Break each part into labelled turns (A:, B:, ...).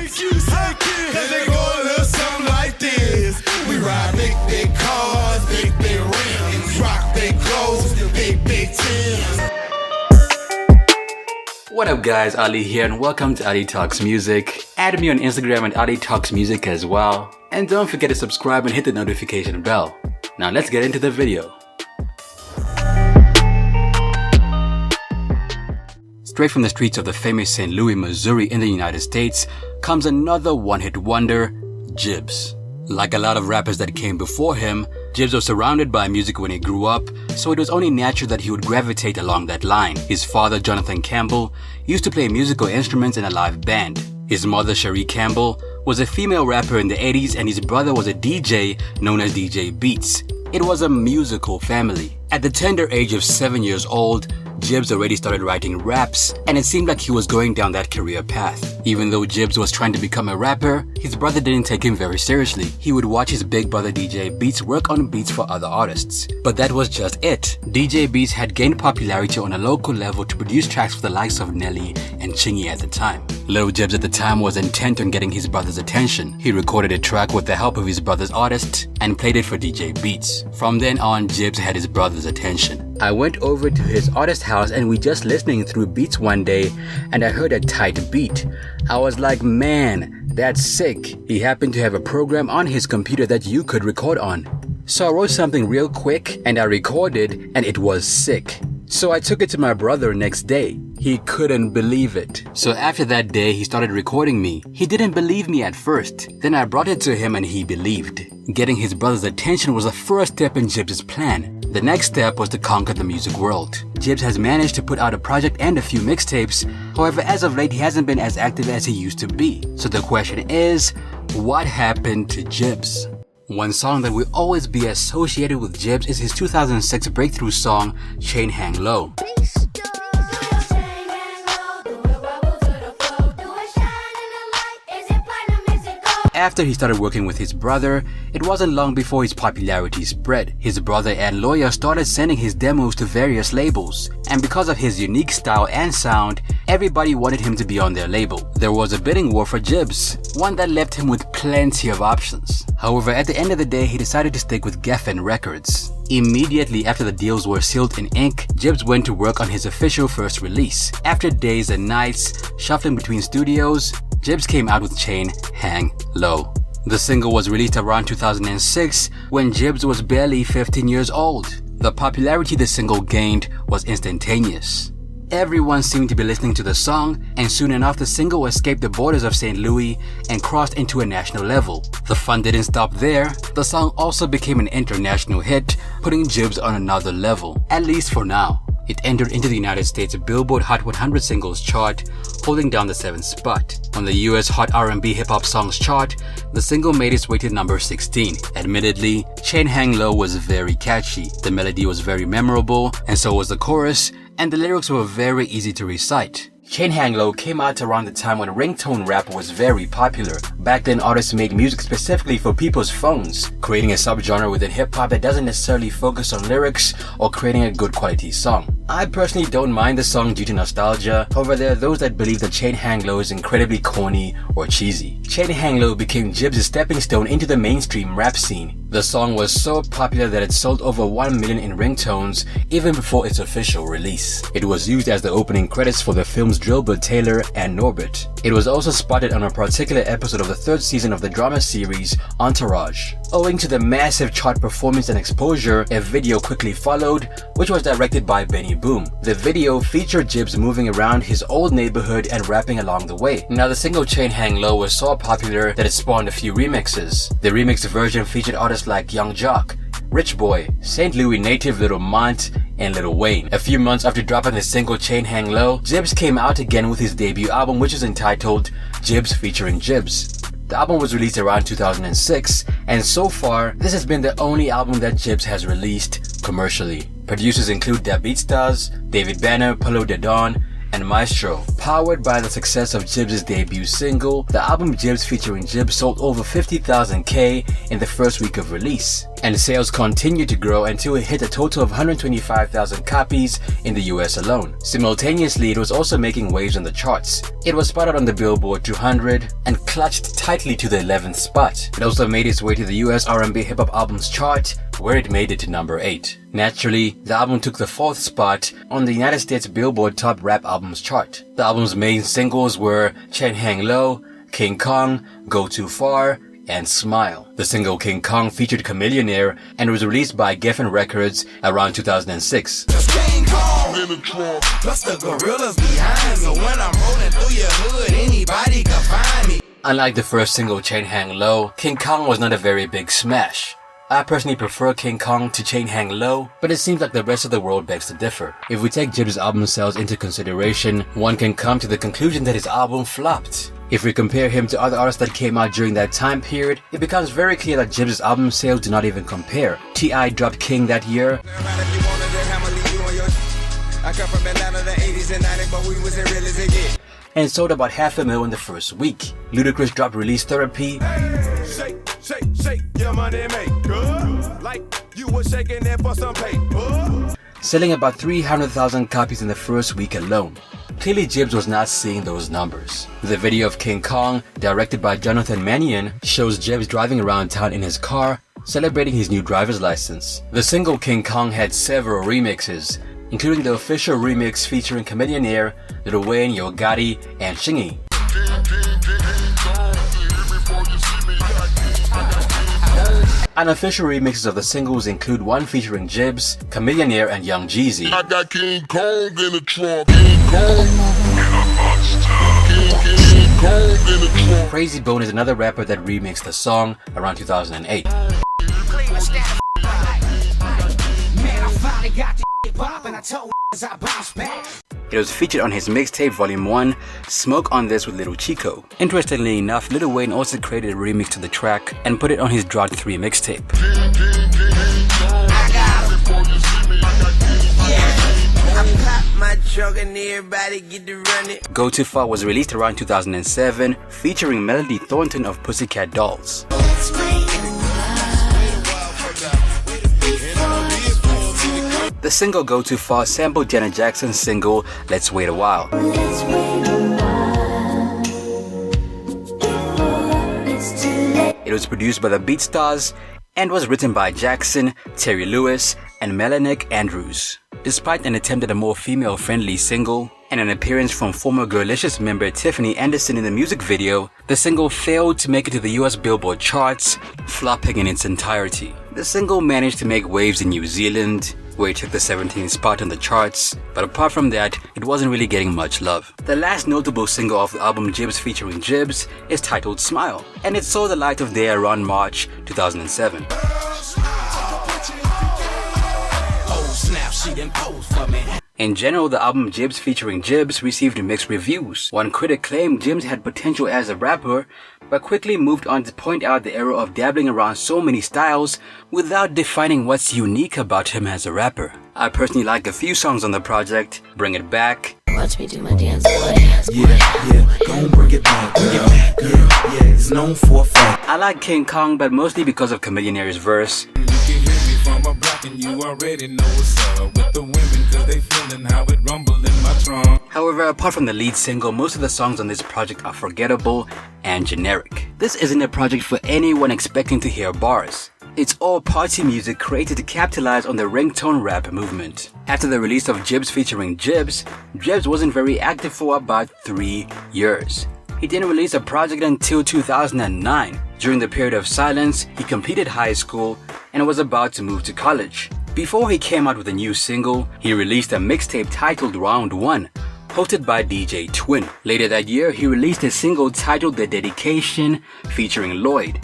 A: Cause they go a little something like this. We ride big cars, big rims, rock big clothes, big Timbs.
B: What up guys, Ali here and welcome to Ali Talks Music. Add me on Instagram at Ali Talks Music as well. And don't forget to subscribe and hit the notification bell. Now let's get into the video. Straight from the streets of the famous St. Louis, Missouri in the United States comes another one-hit wonder, Jibbs. Like a lot of rappers that came before him, Jibbs was surrounded by music when he grew up, so it was only natural that he would gravitate along that line. His father, Jonathan Campbell, used to play musical instruments in a live band. His mother, Cherie Campbell, was a female rapper in the 80s and his brother was a DJ known as DJ Beats. It was a musical family. At the tender age of 7 years old, Jibbs already started writing raps, and it seemed like he was going down that career path. Even though Jibbs was trying to become a rapper, his brother didn't take him very seriously. He would watch his big brother DJ Beats work on beats for other artists. But that was just it. DJ Beats had gained popularity on a local level to produce tracks for the likes of Nelly and Chingy at the time. Lil Jibbs at the time was intent on getting his brother's attention. He recorded a track with the help of his brother's artist and played it for DJ Beats. From then on, Jibbs had his brother's attention. I went over to his artist house and we just listening through Beats one day and I heard a tight beat. I was like, man, that's sick. He happened to have a program on his computer that you could record on. So I wrote something real quick and I recorded and it was sick. So I took it to my brother next day. He couldn't believe it. So after that day, he started recording me. He didn't believe me at first. Then I brought it to him and he believed. Getting his brother's attention was the first step in Jibbs' plan. The next step was to conquer the music world. Jibbs has managed to put out a project and a few mixtapes. However, as of late, he hasn't been as active as he used to be. So the question is, what happened to Jibbs? One song that will always be associated with Jibbs is his 2006 breakthrough song, Chain Hang Low. After he started working with his brother, it wasn't long before his popularity spread. His brother and lawyer started sending his demos to various labels, and because of his unique style and sound, everybody wanted him to be on their label. There was a bidding war for Jibbs, one that left him with plenty of options. However, at the end of the day, he decided to stick with Geffen Records. Immediately after the deals were sealed in ink, Jibbs went to work on his official first release. After days and nights shuffling between studios, Jibbs came out with Chain Hang Low. The single was released around 2006 when Jibbs was barely 15 years old. The popularity the single gained was instantaneous. Everyone seemed to be listening to the song, and soon enough the single escaped the borders of St. Louis and crossed into a national level. The fun didn't stop there. The song also became an international hit, putting Jibbs on another level, at least for now. It entered into the United States Billboard Hot 100 Singles chart, holding down the 7th spot. On the US Hot R&B Hip Hop Songs chart, the single made its way to number 16. Admittedly, Chain Hang Low was very catchy. The melody was very memorable, and so was the chorus, and the lyrics were very easy to recite. Chain Hang Low came out around the time when ringtone rap was very popular. Back then, artists made music specifically for people's phones, creating a subgenre within hip-hop that doesn't necessarily focus on lyrics or creating a good quality song. I personally don't mind the song due to nostalgia, however there are those that believe that Chain Hang Low is incredibly corny or cheesy. Chain Hang Low became Jibbs' stepping stone into the mainstream rap scene. The song was so popular that it sold over 1 million in ringtones even before its official release. It was used as the opening credits for the films Drillbert Taylor and Norbit. It was also spotted on a particular episode of the 3rd season of the drama series Entourage. Owing to the massive chart performance and exposure, a video quickly followed, which was directed by Benny Boom. The video featured Jibbs moving around his old neighborhood and rapping along the way. Now the single Chain Hang Low was so popular that it spawned a few remixes. The remixed version featured artists like Young Jock, Rich Boy, St. Louis native Lil Mont, and Lil Wayne. A few months after dropping the single Chain Hang Low, Jibbs came out again with his debut album, which is entitled Jibbs featuring Jibbs. The album was released around 2006, and so far, this has been the only album that Jibbs has released commercially. Producers include Da BeatStars, David Banner, Palo de Don, and Maestro. Powered by the success of Jibbs' debut single, the album Jibbs featuring Jibbs sold over 50,000 in the first week of release, and sales continued to grow until it hit a total of 125,000 copies in the US alone. Simultaneously, it was also making waves on the charts. It was spotted on the Billboard 200 and clutched tightly to the 11th spot. It also made its way to the US R&B Hip Hop Albums chart, where it made it to number 8. Naturally, the album took the 4th spot on the United States Billboard Top Rap Albums chart. The album's main singles were Chain Hang Low, King Kong, Go Too Far, and Smile. The single King Kong featured Chameleonaire and was released by Geffen Records around 2006.
A: King Kong in the trunk, plus the gorillas behind me. When I'm rolling through your hood, anybody can find me.
B: Unlike the first single Chain Hang Low, King Kong was not a very big smash. I personally prefer King Kong to Chain Hang Low, but it seems like the rest of the world begs to differ. If we take Jibbs' album sales into consideration, one can come to the conclusion that his album flopped. If we compare him to other artists that came out during that time period, it becomes very clear that Jibbs' album sales do not even compare. T.I. dropped King that year, and sold about 500,000 in the first week. Ludacris dropped Release Therapy,
A: Shake your money maker, like you were shaking it for some paper.
B: selling about 300,000 copies in the first week alone. Clearly, Jibbs was not seeing those numbers. The video of King Kong, directed by Jonathan Mannion, shows Jibbs driving around town in his car, celebrating his new driver's license. The single King Kong had several remixes, including the official remix featuring Chameleonaire, Lil Wayne, Yo Gotti, and Shingy. Unofficial remixes of the singles include one featuring Jibbs, Chameleonaire, and Young Jeezy.
C: I got King Kong in the trunk, King Kong in a monster. King Kong in the trunk.
B: Crazy Bone is another rapper that remixed the song around 2008. It was featured on his mixtape Volume 1, Smoke on This with Little Chico. Interestingly enough, Lil Wayne also created a remix to the track and put it on his Drought 3 mixtape. Go Too Far was released around 2007, featuring Melody Thornton of Pussycat Dolls. The single Go Too Far sampled Janet Jackson's single Let's Wait a While. It was produced by the BeatStars and was written by Jackson, Terry Lewis, and Melanick Andrews. Despite an attempt at a more female-friendly single and an appearance from former Girlicious member Tiffany Anderson in the music video, the single failed to make it to the US Billboard charts, flopping in its entirety. The single managed to make waves in New Zealand, where it took the 17th spot on the charts, but apart from that, it wasn't really getting much love. The last notable single off the album Jibbs featuring Jibbs is titled Smile, and it saw the light of day around March 2007. In general, the album Jibbs featuring Jibbs received mixed reviews. One critic claimed Jibbs had potential as a rapper, but quickly moved on to point out the error of dabbling around so many styles without defining what's unique about him as a rapper. I personally like a few songs on the project: Bring It Back,
D: Watch me do my dance, boy.
A: Gon' bring it back, yeah, it's known for a fact.
B: I like King Kong, but mostly because of Chameleonaire's verse.
E: You can hear me from a block and you already know what's up with the women, cause they feeling how it rumble in my trunk.
B: However, apart from the lead single, most of the songs on this project are forgettable and generic. This isn't a project for anyone expecting to hear bars. It's all party music created to capitalize on the ringtone rap movement. After the release of Jibbs featuring Jibbs, Jibbs wasn't very active for about 3 years. He didn't release a project until 2009. During the period of silence, he completed high school and was about to move to college. Before he came out with a new single, he released a mixtape titled Round 1, hosted by DJ Twin. Later that year, he released a single titled The Dedication, featuring Lloyd.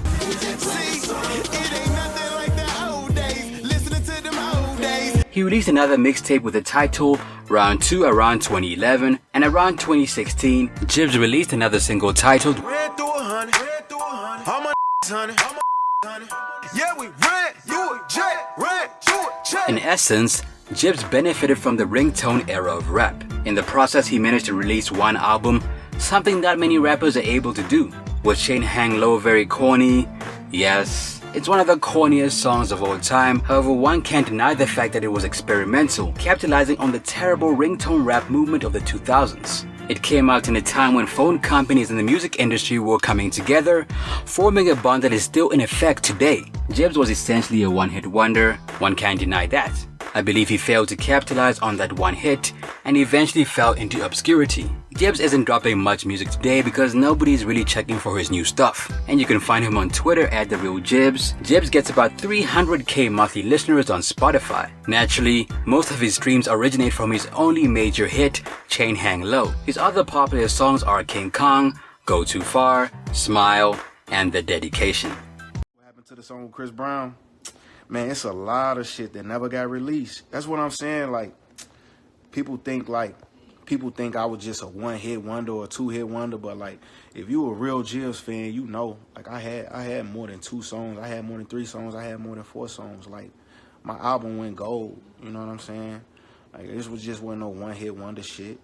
B: He released another mixtape with the title Round 2 around 2011, and around 2016, Jibbs released another single titled
A: Ran through 100, all my honey. Yeah, we ran, you a jet, ran, you a jet.
B: In essence, Jibbs benefited from the ringtone era of rap. In the process, he managed to release one album, something not many rappers are able to do. Was Chain Hang Low very corny? Yes, it's one of the corniest songs of all time. However, one can't deny the fact that it was experimental, capitalizing on the terrible ringtone rap movement of the 2000s. It came out in a time when phone companies and the music industry were coming together, forming a bond that is still in effect today. Jibbs was essentially a one-hit wonder, one can't deny that. I believe he failed to capitalize on that one hit and eventually fell into obscurity. Jibbs isn't dropping much music today because nobody's really checking for his new stuff. And you can find him on Twitter at @TheRealJibbs. Jibbs gets about 300k monthly listeners on Spotify. Naturally, most of his streams originate from his only major hit, Chain Hang Low. His other popular songs are King Kong, Go Too Far, Smile, and The Dedication.
D: What happened to the song with Chris Brown? Man, it's a lot of shit that never got released. That's what I'm saying. Like, people think I was just a one-hit wonder or a two-hit wonder, but like, if you a real Jibbs fan, you know, like I had more than 2 songs, I had more than 3 songs, I had more than 4 songs. Like, my album went gold. You know what I'm saying? Like, this was just wasn't no one-hit wonder shit.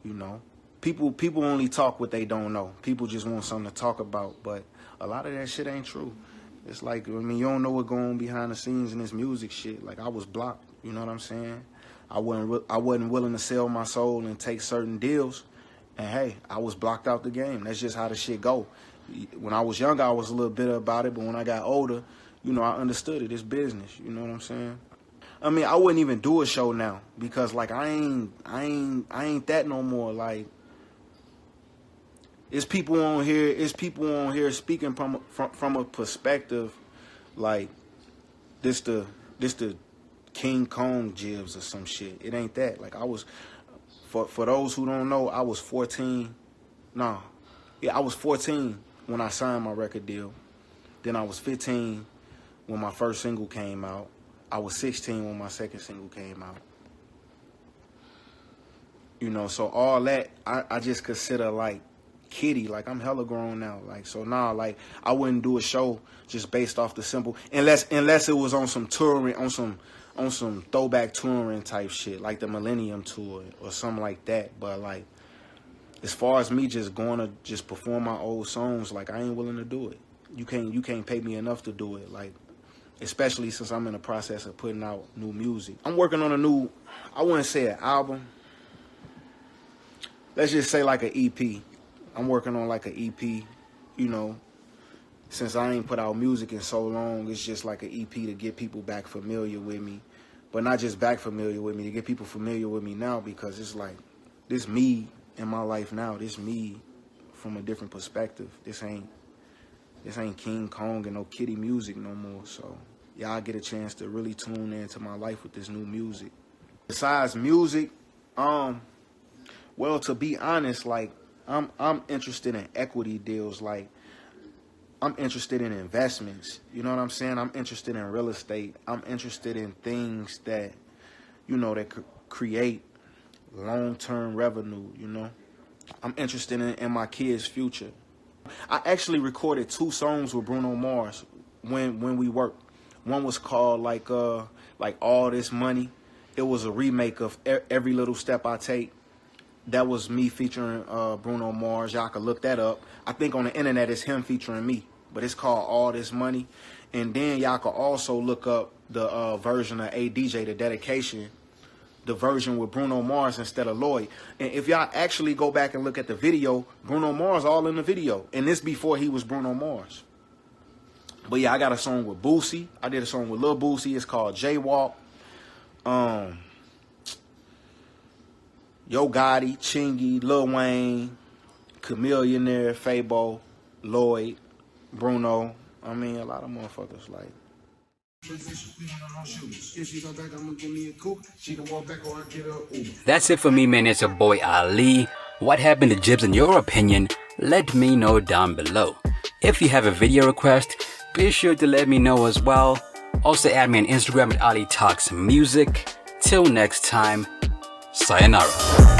D: You know, people only talk what they don't know. People just want something to talk about, but a lot of that shit ain't true. It's like, I mean, you don't know what's going on behind the scenes in this music shit. Like, I was blocked, you know what I'm saying? I wasn't willing to sell my soul and take certain deals. And hey, I was blocked out the game. That's just how the shit go. When I was younger, I was a little bitter about it, but when I got older, you know, I understood it. It's business, you know what I'm saying? I mean, I wouldn't even do a show now because like I ain't that no more. Like, it's people on here speaking from a perspective like this the King Kong Jibbs or some shit. It ain't that. Like, I was, for those who don't know, I was 14. I was 14 when I signed my record deal. Then I was 15 when my first single came out. I was 16 when my second single came out. You know, so all that I just consider like kitty. Like, I'm hella grown now. Like, so now, like, I wouldn't do a show just based off the simple, unless it was on some touring, on some throwback touring type shit, like the Millennium Tour or something like that. But like, as far as me just going to just perform my old songs, like, I ain't willing to do it. You can't pay me enough to do it. Like, especially since I'm in the process of putting out new music. I'm working on a new, I wouldn't say an album. Let's just say like an EP. I'm working on like an EP, you know. Since I ain't put out music in so long, it's just like an EP to get people back familiar with me. But not just back familiar with me, to get people familiar with me now, because it's like, this me in my life now. This me from a different perspective. This ain't King Kong and no kitty music no more. So y'all get a chance to really tune into my life with this new music. Besides music, well, to be honest, like, I'm interested in equity deals. Like, I'm interested in investments. You know what I'm saying? I'm interested in real estate. I'm interested in things that, you know, that could create long-term revenue, you know? I'm interested in my kids' future. I actually recorded 2 songs with Bruno Mars when we worked. One was called like All This Money. It was a remake of Every Little Step I Take. That was me featuring Bruno Mars. Y'all can look that up. I think on the internet it's him featuring me, but it's called All This Money. And then y'all can also look up the version of A DJ, The Dedication, the version with Bruno Mars instead of Lloyd. And if y'all actually go back and look at the video, Bruno Mars all in the video. And this before he was Bruno Mars. But yeah, I got a song with Boosie. I did a song with Lil Boosie. It's called Jaywalk. Yo Gotti, Chingy, Lil Wayne, Chameleonaire, Fabo, Lloyd, Bruno. I mean, a lot of motherfuckers like.
B: That's it for me, man. It's your boy Ali. What happened to Jibbs in your opinion? Let me know down below. If you have a video request, be sure to let me know as well. Also add me on Instagram at Ali Talks Music. Till next time, sayonara.